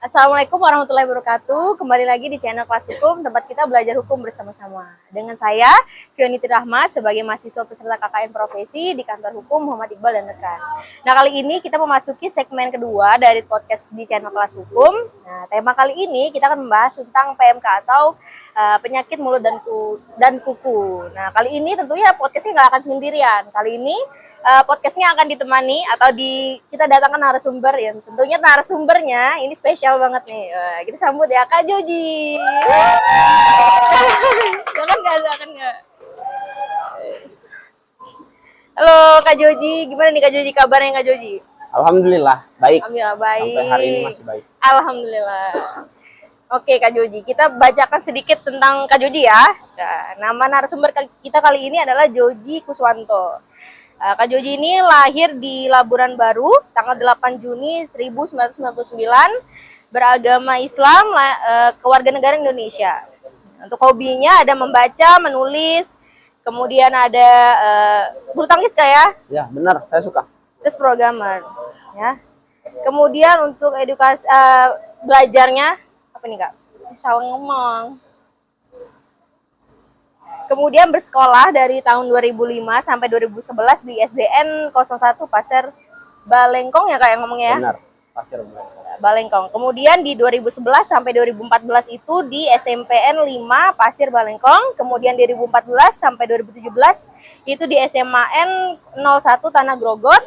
Assalamualaikum warahmatullahi wabarakatuh. Kembali lagi di channel Kelas Hukum, tempat kita belajar hukum bersama-sama. Dengan saya, Fioniti Rahma, sebagai mahasiswa peserta KKN Profesi di Kantor Hukum Muhammad Iqbal dan rekan. Nah, kali ini kita memasuki segmen kedua dari podcast di channel Kelas Hukum. Nah, tema kali ini kita akan membahas tentang PMK atau penyakit mulut dan kuku. Nah, kali ini tentunya podcastnya nggak akan sendirian. Kali ini podcastnya akan ditemani atau kita datangkan narasumber yang tentunya narasumbernya ini spesial banget nih. Kita sambut ya Kak Joji. Jangan nggak. Halo Kak Joji, gimana nih Kak Joji, kabarnya Kak Joji? Alhamdulillah baik. Alhamdulillah baik. Sampai hari ini masih baik. Alhamdulillah. Oke Kak Joji, kita bacakan sedikit tentang Kak Joji ya. Nah, nama narasumber kita kali ini adalah Joji Kuswanto. Kak Joji ini lahir di Laburan Baru tanggal 8 Juni 1999, beragama Islam, kewarganegaraan Indonesia. Untuk hobinya ada membaca, menulis, kemudian ada bulu tangkis Kak ya? Ya benar, saya suka. Terus programmer ya. Kemudian untuk edukasi belajarnya apa nih Kak? Salah ngomong. Kemudian bersekolah dari tahun 2005 sampai 2011 di SDN 01 Pasir Balengkong ya Kak yang ngomongnya ya? Benar, Pasir Balengkong. Kemudian di 2011 sampai 2014 itu di SMPN 5 Pasir Balengkong. Kemudian di 2014 sampai 2017 itu di SMAN 01 Tanah Grogot.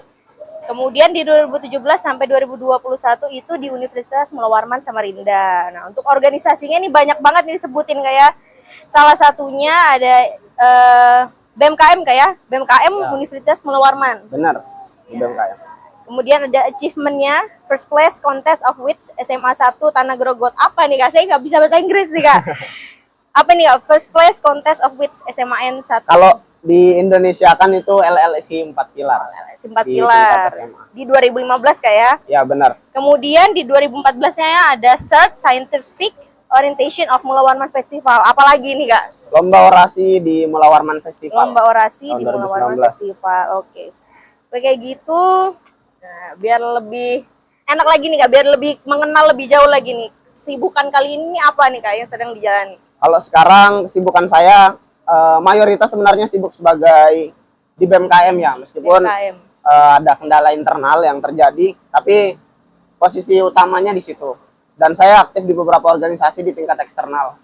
Kemudian di 2017 sampai 2021 itu di Universitas Mula Warman Samarinda. Nah, untuk organisasinya ini banyak banget nih disebutin kayak salah satunya ada BMKM kayak BMKM ya. Universitas Mula Warman. Benar, di BMKM. Kemudian ada achievementnya First Place Contest of Wits SMA 1 Tanah Grogot. Apa nih Kak? Saya nggak bisa bahasa Inggris nih Kak. Apa nih Kak? First Place Contest of Wits SMA 1. Kalau di Indonesia kan itu LLSI 4 pilar. LLSI 4 pilar. Di 2015 Kak ya? Ya benar. Kemudian di 2014-nya ada Third Scientific Orientation of Mula Warman Festival. Apalagi nih Kak? Lomba orasi di Mula Warman Festival. Lomba orasi di Mula Warman Festival. Oke. Kayak gitu. Nah, biar lebih enak lagi nih Kak, biar lebih mengenal lebih jauh lagi nih. Kesibukan kali ini apa nih Kak yang sedang dijalani? Kalau sekarang kesibukan saya mayoritas sebenarnya sibuk sebagai di BMKM ya, meskipun BMKM. Ada kendala internal yang terjadi, tapi posisi utamanya di situ. Dan saya aktif di beberapa organisasi di tingkat eksternal.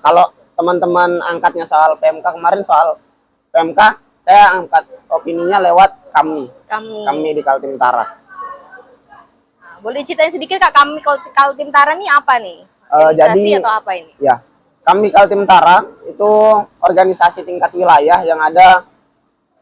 Kalau teman-teman angkatnya soal PMK kemarin, soal PMK, saya angkat opininya lewat kami di Kaltim Tara. Nah, boleh ceritain sedikit Kak, kami Kaltim Tara ini apa nih? Jadi atau apa ini? Ya, kami Kaltim Tara itu organisasi tingkat wilayah yang ada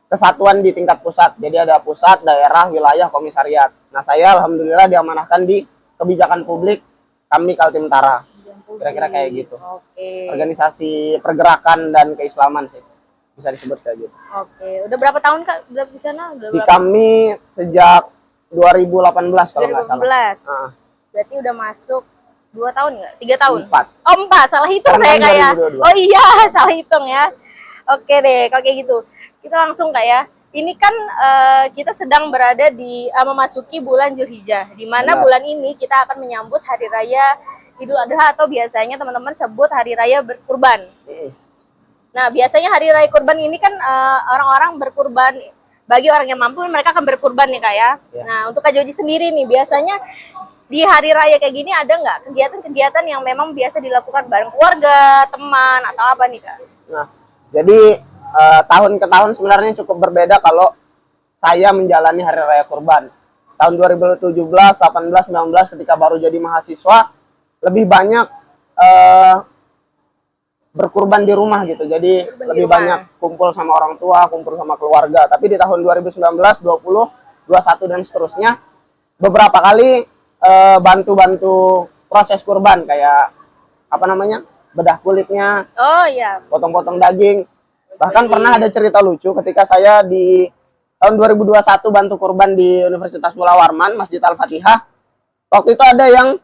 kesatuan di tingkat pusat. Jadi ada pusat, daerah, wilayah, komisariat. Nah, saya alhamdulillah diamanahkan di kebijakan publik kami Kaltim Tara. Kira-kira kayak gitu. Oke. Organisasi pergerakan dan keislaman sih. Bisa disebut kayak gitu. Oke. Udah berapa tahun Kak? Udah di sana? Di kami sejak 2018 kalau nggak salah. Berarti udah masuk 2 tahun nggak? 3 tahun? 4. Oh 4, salah hitung saya kayak. Oh iya, salah hitung ya. Oke deh, kalau kayak gitu. Kita langsung Kak ya. Ini kan kita sedang berada di memasuki bulan Zulhijjah, di mana bulan ini kita akan menyambut Hari Raya Idul Adha atau biasanya teman-teman sebut Hari Raya berkurban. Nah, biasanya Hari Raya Kurban ini kan orang-orang berkurban, bagi orang yang mampu mereka akan berkurban nih Kak ya. Nah, untuk Kak Joji sendiri nih, biasanya di Hari Raya kayak gini ada nggak kegiatan-kegiatan yang memang biasa dilakukan bareng keluarga, teman, atau apa nih Kak? Nah, jadi tahun ke tahun sebenarnya cukup berbeda kalau saya menjalani Hari Raya Kurban. Tahun 2017, 18, 19 ketika baru jadi mahasiswa, lebih banyak berkurban di rumah gitu. Jadi lebih banyak kumpul sama orang tua, kumpul sama keluarga. Tapi di tahun 2019, 20, 21 dan seterusnya beberapa kali bantu-bantu proses kurban kayak apa namanya? Bedah kulitnya. Oh iya. Potong-potong daging. Bahkan pernah ada cerita lucu ketika saya di tahun 2021 bantu kurban di Universitas Mula Warman, Masjid Al-Fatihah. Waktu itu ada yang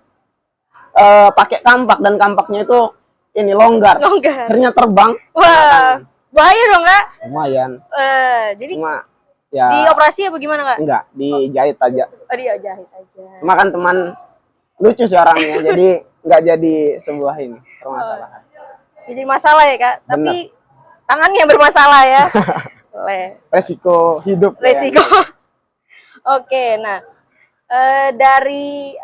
pakai kampak dan kampaknya itu ini longgar. Akhirnya terbang. Wah, bahaya dong Kak. Lumayan. Jadi cuma ya di operasi apa gimana Kak? Enggak, dijahit aja. Oh, dijahit aja. Cuma kan teman lucu sih orangnya, jadi nggak jadi sebuah ini permasalahan. Jadi masalah ya Kak, Benar. tapi tangannya bermasalah ya. Resiko hidup. Resiko. Ya. Oke, nah dari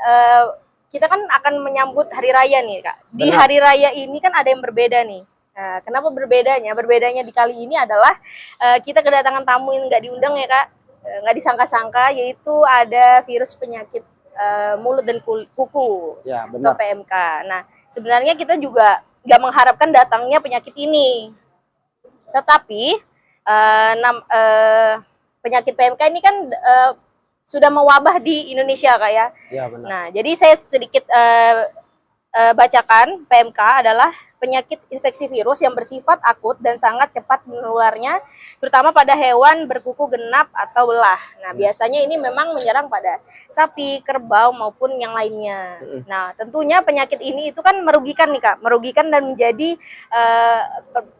kita kan akan menyambut hari raya nih Kak. Di Benar. hari raya ini kan ada yang berbeda nih. Nah, kenapa berbedanya? Berbedanya di kali ini adalah kita kedatangan tamu yang nggak diundang ya Kak, nggak disangka-sangka, yaitu ada virus penyakit mulut dan kuku Ya, atau benar. PMK. Nah, sebenarnya kita juga nggak mengharapkan datangnya penyakit ini, tetapi penyakit PMK ini kan sudah mewabah di Indonesia Kak ya. Ya, benar. Nah, jadi saya sedikit bacakan. PMK adalah penyakit infeksi virus yang bersifat akut dan sangat cepat menularnya, terutama pada hewan berkuku genap atau belah. Nah, biasanya ini memang menyerang pada sapi, kerbau maupun yang lainnya. Nah, tentunya penyakit ini itu kan merugikan nih Kak, merugikan dan menjadi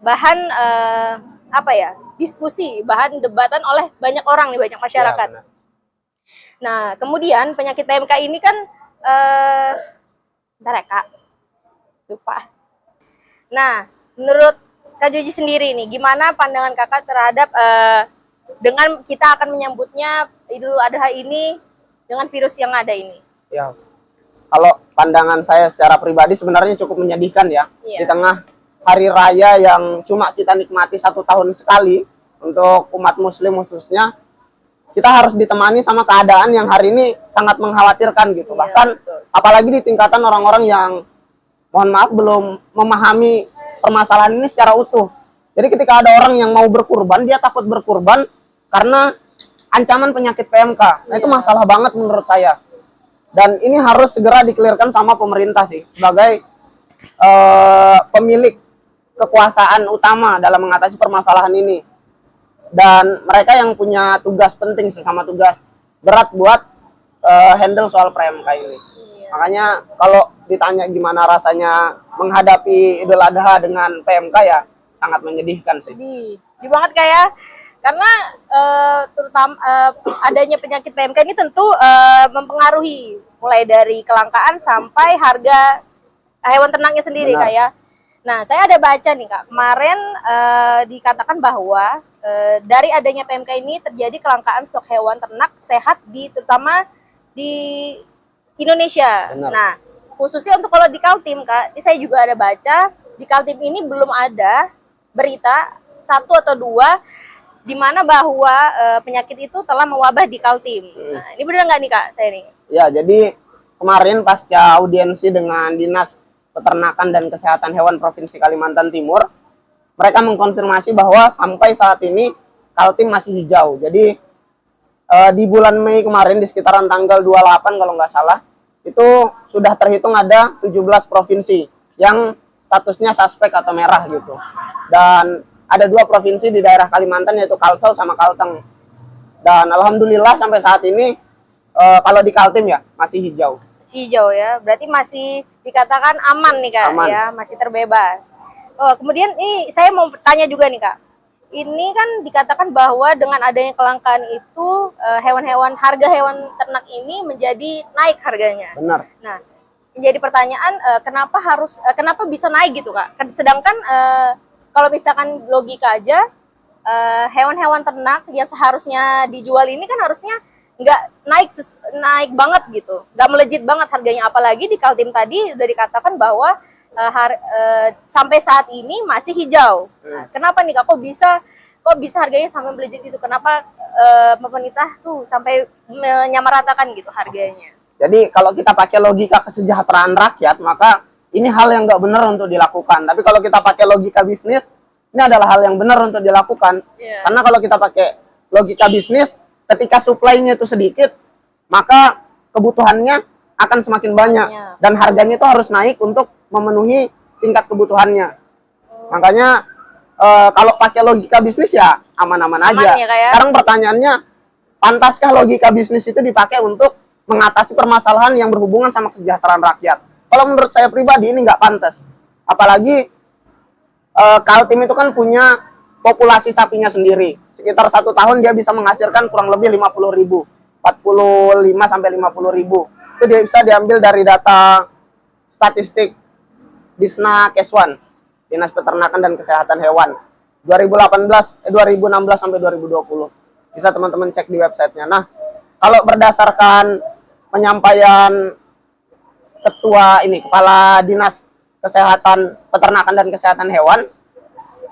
bahan diskusi, bahan debatan oleh banyak orang nih, banyak masyarakat. Ya, nah, kemudian penyakit PMK ini kan bentar ya Kak, lupa. Nah, menurut Kak Joji sendiri nih, gimana pandangan Kakak terhadap dengan kita akan menyambutnya Idul Adha ini dengan virus yang ada ini? Ya, kalau pandangan saya secara pribadi sebenarnya cukup menyedihkan ya. Iya. Di tengah hari raya yang cuma kita nikmati 1 tahun sekali, untuk umat muslim khususnya, kita harus ditemani sama keadaan yang hari ini sangat mengkhawatirkan gitu. Iya, Bahkan betul. apalagi di tingkatan orang-orang yang mohon maaf belum memahami permasalahan ini secara utuh. Jadi ketika ada orang yang mau berkurban, dia takut berkurban karena ancaman penyakit PMK. Nah, itu masalah banget menurut saya. Dan ini harus segera dikelirkan sama pemerintah sih, sebagai pemilik kekuasaan utama dalam mengatasi permasalahan ini. Dan mereka yang punya tugas penting sih, sama tugas berat buat handle soal PMK ini. Makanya kalau ditanya gimana rasanya menghadapi Idul Adha dengan PMK, ya sangat menyedihkan sih. Sedih banget kayak, karena terutama adanya penyakit PMK ini tentu mempengaruhi mulai dari kelangkaan sampai harga hewan ternaknya sendiri. Benar. Kak ya. Nah, saya ada baca nih Kak, kemarin dikatakan bahwa dari adanya PMK ini terjadi kelangkaan stok hewan ternak sehat terutama di Indonesia. Benar. Nah, khususnya untuk kalau di Kaltim Kak, saya juga ada baca di Kaltim ini belum ada berita 1 atau 2 di mana bahwa penyakit itu telah mewabah di Kaltim. Nah, ini benar nggak nih Kak saya nih? Ya, jadi kemarin pasca audiensi dengan Dinas Peternakan dan Kesehatan Hewan Provinsi Kalimantan Timur, mereka mengkonfirmasi bahwa sampai saat ini Kaltim masih hijau. Jadi di bulan Mei kemarin, di sekitaran tanggal 28 kalau nggak salah, itu sudah terhitung ada 17 provinsi yang statusnya suspek atau merah gitu. Dan ada 2 provinsi di daerah Kalimantan, yaitu Kalsel sama Kalteng. Dan alhamdulillah sampai saat ini kalau di Kaltim ya masih hijau. Masih hijau ya, berarti masih dikatakan aman nih Kak. Aman. Ya, masih terbebas. Oh, kemudian ini saya mau tanya juga nih Kak. Ini kan dikatakan bahwa dengan adanya kelangkaan itu harga hewan ternak ini menjadi naik harganya. Benar. Nah, menjadi pertanyaan kenapa bisa naik gitu Kak? Sedangkan kalau misalkan logika aja, hewan-hewan ternak yang seharusnya dijual ini kan harusnya nggak naik banget gitu, nggak melejit banget harganya. Apalagi di Kaltim tadi udah dikatakan bahwa sampai saat ini masih hijau. Nah, kenapa nih Kak? Kok bisa harganya sampai melejit itu? Kenapa pemerintah tuh sampai menyamaratakan gitu harganya? Jadi kalau kita pakai logika kesejahteraan rakyat, maka ini hal yang nggak benar untuk dilakukan. Tapi kalau kita pakai logika bisnis, ini adalah hal yang benar untuk dilakukan. Yeah. Karena kalau kita pakai logika bisnis, ketika supply-nya itu sedikit, maka kebutuhannya akan semakin banyak. Dan harganya itu harus naik untuk memenuhi tingkat kebutuhannya. Makanya kalau pakai logika bisnis ya aman-aman aja. Ya, Kak, ya? Sekarang pertanyaannya, pantaskah logika bisnis itu dipakai untuk mengatasi permasalahan yang berhubungan sama kesejahteraan rakyat? Kalau menurut saya pribadi ini nggak pantas. Apalagi Kaltim itu kan punya populasi sapinya sendiri. Sekitar 1 tahun dia bisa menghasilkan kurang lebih 50.000, 45 sampai 50.000. Itu bisa diambil dari data statistik Disna Keswan, Dinas Peternakan dan Kesehatan Hewan 2016 sampai 2020. Bisa teman-teman cek di websitenya. Nah, kalau berdasarkan penyampaian Kepala Dinas Kesehatan Peternakan dan Kesehatan Hewan,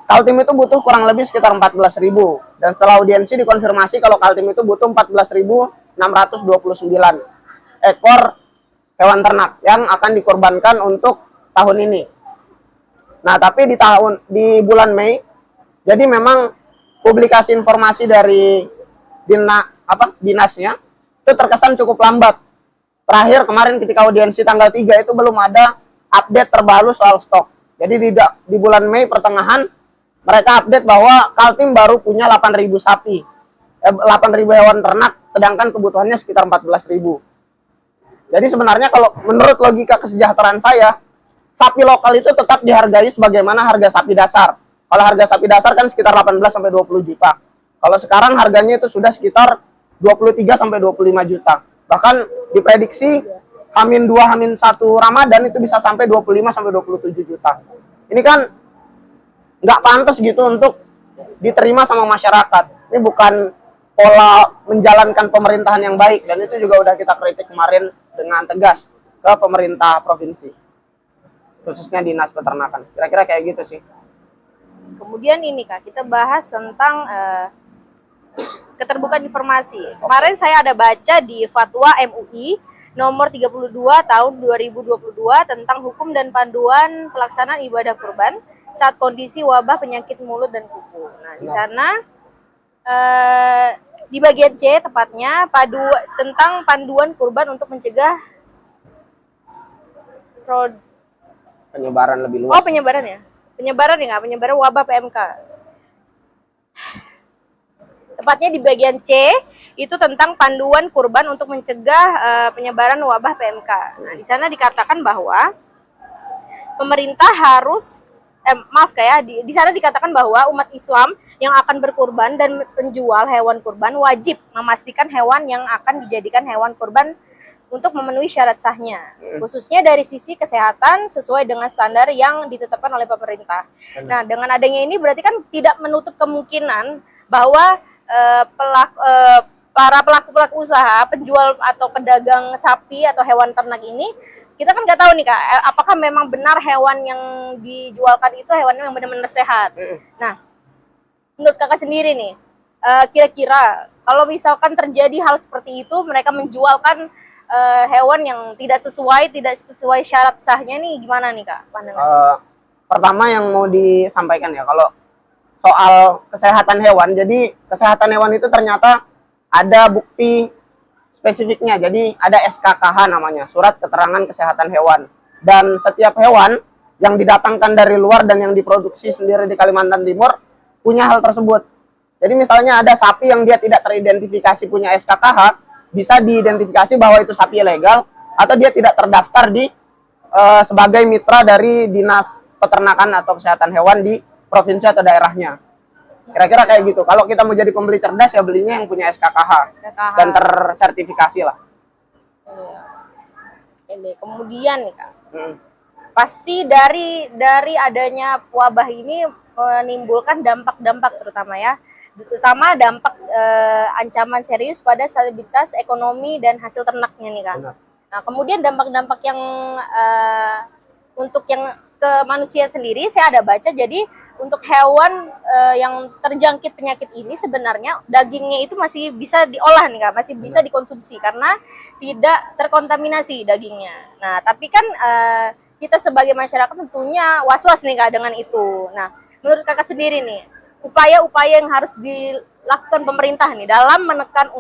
Kaltim itu butuh kurang lebih sekitar 14.000. Dan setelah audiensi dikonfirmasi kalau Kaltim itu butuh 14.629 ekor hewan ternak yang akan dikorbankan untuk tahun ini. Nah, tapi di bulan Mei, jadi memang publikasi informasi dari dinasnya itu terkesan cukup lambat. Terakhir kemarin ketika audiensi tanggal 3 itu belum ada update terbaru soal stok. Jadi di bulan Mei pertengahan mereka update bahwa Kaltim baru punya 8.000 sapi, 8.000 hewan ternak, sedangkan kebutuhannya sekitar 14.000. Jadi sebenarnya kalau menurut logika kesejahteraan saya, sapi lokal itu tetap dihargai sebagaimana harga sapi dasar. Kalau harga sapi dasar kan sekitar 18 sampai 20 juta. Kalau sekarang harganya itu sudah sekitar 23 sampai 25 juta. Bahkan diprediksi H-2 H-1 Ramadan itu bisa sampai 25 sampai 27 juta. Ini kan nggak pantas gitu untuk diterima sama masyarakat. Ini bukan pola menjalankan pemerintahan yang baik, dan itu juga udah kita kritik kemarin dengan tegas ke pemerintah provinsi, khususnya Dinas Peternakan. Kira-kira kayak gitu sih. Kemudian ini Kak, kita bahas tentang keterbukaan informasi. Kemarin saya ada baca di Fatwa MUI nomor 32 tahun 2022 tentang hukum dan panduan pelaksanaan ibadah kurban saat kondisi wabah penyakit mulut dan kuku. Nah, di sana di bagian C tepatnya tentang panduan kurban untuk mencegah penyebaran lebih luas. Oh, penyebaran ya? Penyebaran ya nggak? Penyebaran wabah PMK. Tepatnya di bagian C, itu tentang panduan kurban untuk mencegah penyebaran wabah PMK. Nah, di sana dikatakan bahwa pemerintah harus, di sana dikatakan bahwa umat Islam yang akan berkurban dan penjual hewan kurban wajib memastikan hewan yang akan dijadikan hewan kurban untuk memenuhi syarat sahnya, khususnya dari sisi kesehatan sesuai dengan standar yang ditetapkan oleh pemerintah. Nah, dengan adanya ini berarti kan tidak menutup kemungkinan bahwa para pelaku usaha, penjual atau pedagang sapi atau hewan ternak ini, kita kan nggak tahu nih Kak, apakah memang benar hewan yang dijualkan itu hewan yang benar-benar sehat. Nah, menurut Kakak sendiri nih, kira-kira kalau misalkan terjadi hal seperti itu, mereka menjualkan hewan yang tidak sesuai syarat sahnya nih, gimana nih Kak pandangan? Pertama yang mau disampaikan ya, kalau soal kesehatan hewan, jadi kesehatan hewan itu ternyata ada bukti spesifiknya. Jadi ada SKKH namanya, Surat Keterangan Kesehatan Hewan. Dan setiap hewan yang didatangkan dari luar dan yang diproduksi sendiri di Kalimantan Timur punya hal tersebut. Jadi misalnya ada sapi yang dia tidak teridentifikasi punya SKKH, bisa diidentifikasi bahwa itu sapi ilegal, atau dia tidak terdaftar di sebagai mitra dari Dinas Peternakan atau Kesehatan Hewan di provinsi atau daerahnya. Kira-kira kayak gitu. Kalau kita mau jadi pembeli cerdas ya belinya yang punya SKKH. Dan tersertifikasi lah. Iya. Ini kemudian nih Kak, pasti dari adanya wabah ini menimbulkan dampak-dampak terutama dampak ancaman serius pada stabilitas ekonomi dan hasil ternaknya nih Kak. Nah, kemudian dampak-dampak yang untuk yang ke manusia sendiri saya ada baca, jadi untuk hewan yang terjangkit penyakit ini sebenarnya dagingnya itu masih bisa diolah nih Kak, masih bisa dikonsumsi karena tidak terkontaminasi dagingnya. Nah, tapi kan kita sebagai masyarakat tentunya was-was nih Kak dengan itu. Nah, menurut Kakak sendiri nih, upaya-upaya yang harus dilakukan pemerintah nih dalam menekan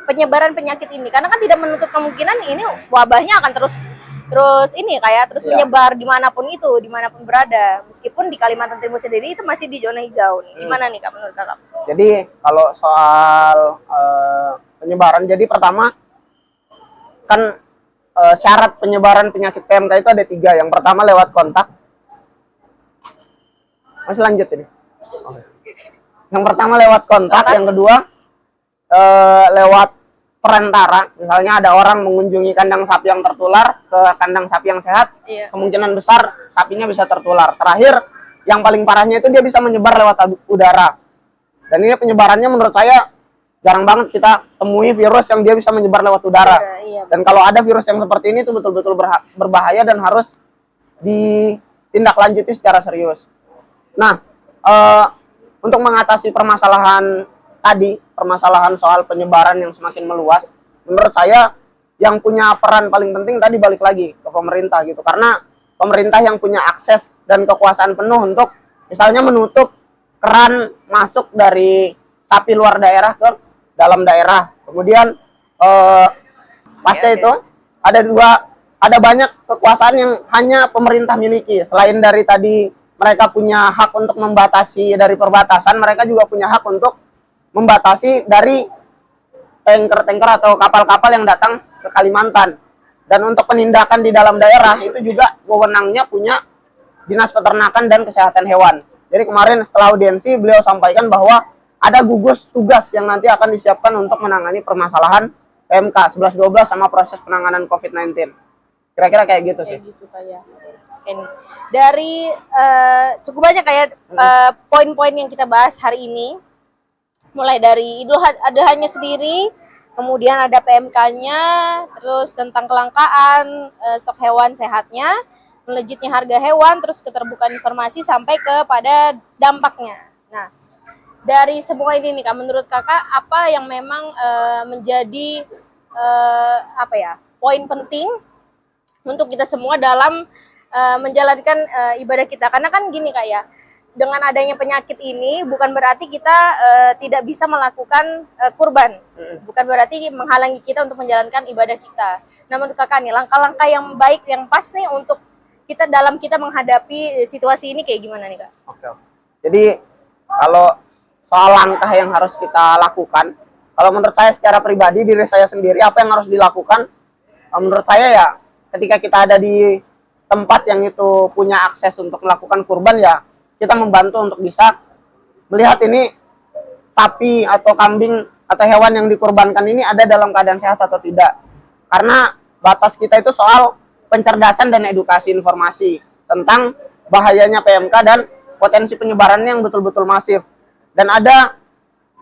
penyebaran penyakit ini, karena kan tidak menutup kemungkinan ini wabahnya akan terus menyebar dimanapun berada, meskipun di Kalimantan Timur sendiri itu masih di zona hijau. Gimana nih Kak menurut Kakak? Jadi kalau soal penyebaran, jadi pertama kan syarat penyebaran penyakit PMK itu ada 3. Yang pertama lewat kontak. Masih lanjut ini. Yang pertama lewat kontak, yang kedua lewat perantara. Misalnya ada orang mengunjungi kandang sapi yang tertular ke kandang sapi yang sehat, kemungkinan besar sapinya bisa tertular. Terakhir, yang paling parahnya itu dia bisa menyebar lewat udara. Dan ini penyebarannya menurut saya jarang banget kita temui virus yang dia bisa menyebar lewat udara. Dan kalau ada virus yang seperti ini itu betul-betul berbahaya dan harus ditindaklanjuti secara serius. Nah, untuk mengatasi permasalahan tadi, permasalahan soal penyebaran yang semakin meluas, menurut saya yang punya peran paling penting tadi balik lagi ke pemerintah gitu. Karena pemerintah yang punya akses dan kekuasaan penuh untuk misalnya menutup keran masuk dari sapi luar daerah ke dalam daerah. Kemudian pasca itu ada banyak kekuasaan yang hanya pemerintah miliki. Selain dari tadi mereka punya hak untuk membatasi dari perbatasan, mereka juga punya hak untuk membatasi dari tanker-tanker atau kapal-kapal yang datang ke Kalimantan. Dan untuk penindakan di dalam daerah itu juga wewenangnya punya Dinas Peternakan dan Kesehatan Hewan. Jadi kemarin setelah audiensi beliau sampaikan bahwa ada gugus tugas yang nanti akan disiapkan untuk menangani permasalahan PMK 11-12 sama proses penanganan COVID-19. Kira-kira kayak gitu sih. Kayak gitu kayak. Oke nih. Dari cukup banyak kayak poin-poin yang kita bahas hari ini. Mulai dari Idul Adhanya sendiri, kemudian ada PMK-nya, terus tentang kelangkaan stok hewan sehatnya, melejitnya harga hewan, terus keterbukaan informasi sampai kepada dampaknya. Nah, dari semua ini nih Kak, menurut Kakak apa yang memang menjadi poin penting untuk kita semua dalam menjalankan ibadah kita? Karena kan gini Kak ya, dengan adanya penyakit ini bukan berarti kita tidak bisa melakukan kurban, bukan berarti menghalangi kita untuk menjalankan ibadah kita. Nah, menurut Kakak nih, langkah-langkah yang baik, yang pas nih untuk kita dalam kita menghadapi situasi ini kayak gimana nih Kak? Oke. Jadi kalau soal langkah yang harus kita lakukan, kalau menurut saya secara pribadi, diri saya sendiri, apa yang harus dilakukan, menurut saya ya ketika kita ada di tempat yang itu punya akses untuk melakukan kurban, ya kita membantu untuk bisa melihat ini sapi atau kambing atau hewan yang dikurbankan ini ada dalam keadaan sehat atau tidak. Karena batas kita itu soal pencerdasan dan edukasi informasi tentang bahayanya PMK dan potensi penyebarannya yang betul-betul masif. Dan ada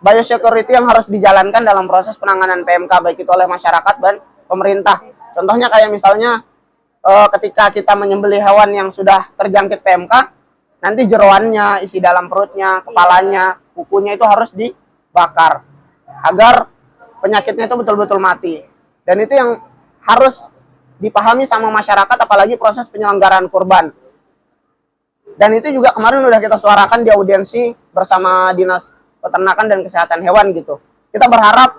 biosecurity yang harus dijalankan dalam proses penanganan PMK, baik itu oleh masyarakat dan pemerintah. Contohnya kayak misalnya ketika kita menyembelih hewan yang sudah terjangkit PMK, nanti jeroannya, isi dalam perutnya, kepalanya, kukunya itu harus dibakar agar penyakitnya itu betul-betul mati. Dan itu yang harus dipahami sama masyarakat, apalagi proses penyelenggaraan kurban. Dan itu juga kemarin udah kita suarakan di audiensi bersama Dinas Peternakan dan Kesehatan Hewan gitu. Kita berharap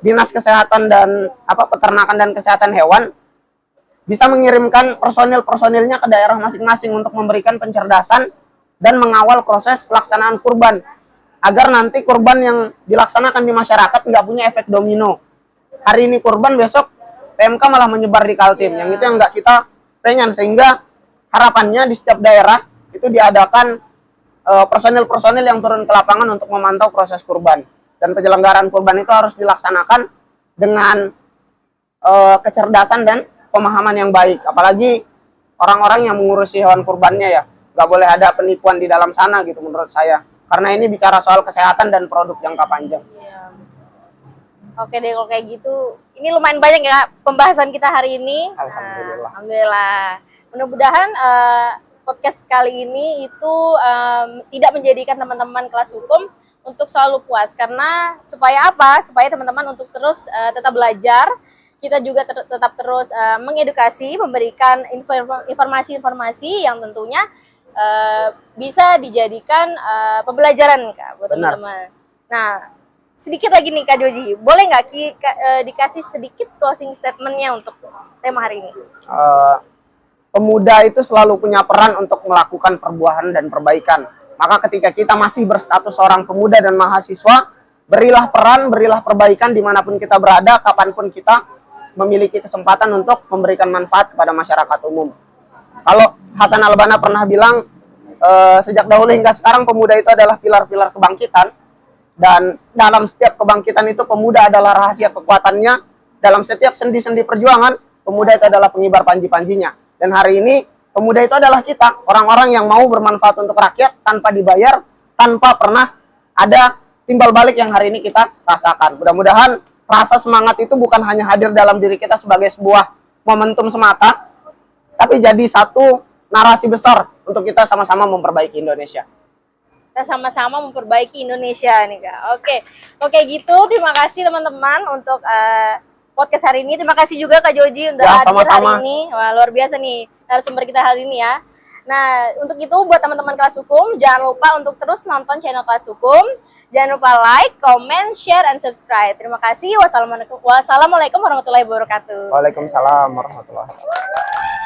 Dinas Kesehatan dan Peternakan dan Kesehatan Hewan bisa mengirimkan personil-personilnya ke daerah masing-masing untuk memberikan pencerdasan dan mengawal proses pelaksanaan kurban. Agar nanti kurban yang dilaksanakan di masyarakat nggak punya efek domino. Hari ini kurban, besok PMK malah menyebar di Kaltim. Yang itu yang nggak kita pengen. Sehingga harapannya di setiap daerah itu diadakan personil-personil yang turun ke lapangan untuk memantau proses kurban. Dan penyelenggaraan kurban itu harus dilaksanakan dengan kecerdasan dan pemahaman yang baik, apalagi orang-orang yang mengurusi hewan kurbannya ya, nggak boleh ada penipuan di dalam sana gitu menurut saya, karena ini bicara soal kesehatan dan produk jangka panjang. Oke deh, kalau kayak gitu, ini lumayan banyak ya pembahasan kita hari ini. Alhamdulillah. Alhamdulillah. Mudah-mudahan podcast kali ini itu tidak menjadikan teman-teman kelas hukum untuk selalu puas, karena supaya apa? Supaya teman-teman untuk terus tetap belajar. Kita juga tetap terus mengedukasi, memberikan informasi-informasi yang tentunya bisa dijadikan pembelajaran Kak buat teman-teman. Nah, sedikit lagi nih Kak Joji, boleh nggak dikasih sedikit closing statement-nya untuk tema hari ini? Pemuda itu selalu punya peran untuk melakukan perbuahan dan perbaikan. Maka ketika kita masih berstatus seorang pemuda dan mahasiswa, berilah peran, berilah perbaikan dimanapun kita berada, kapanpun kita memiliki kesempatan untuk memberikan manfaat kepada masyarakat umum. Kalau Hasan Albana pernah bilang, sejak dahulu hingga sekarang pemuda itu adalah pilar-pilar kebangkitan. Dan dalam setiap kebangkitan itu pemuda adalah rahasia kekuatannya. Dalam setiap sendi-sendi perjuangan, pemuda itu adalah pengibar panji-panjinya. Dan hari ini, pemuda itu adalah kita, orang-orang yang mau bermanfaat untuk rakyat tanpa dibayar, tanpa pernah ada timbal balik yang hari ini kita rasakan. Mudah-mudahan rasa semangat itu bukan hanya hadir dalam diri kita sebagai sebuah momentum semata, tapi jadi satu narasi besar untuk kita sama-sama memperbaiki Indonesia. Kita sama-sama memperbaiki Indonesia nih Kak. Oke gitu. Terima kasih teman-teman untuk podcast hari ini. Terima kasih juga Kak Joji udah hadir sama-sama hari ini. Wah, luar biasa nih narasumber kita hari ini ya. Nah, untuk itu buat teman-teman Kelas Hukum, jangan lupa untuk terus nonton channel Kelas Hukum. Jangan lupa like, comment, share, and subscribe. Terima kasih. Wassalamualaikum warahmatullahi wabarakatuh. Waalaikumsalam warahmatullahi wabarakatuh.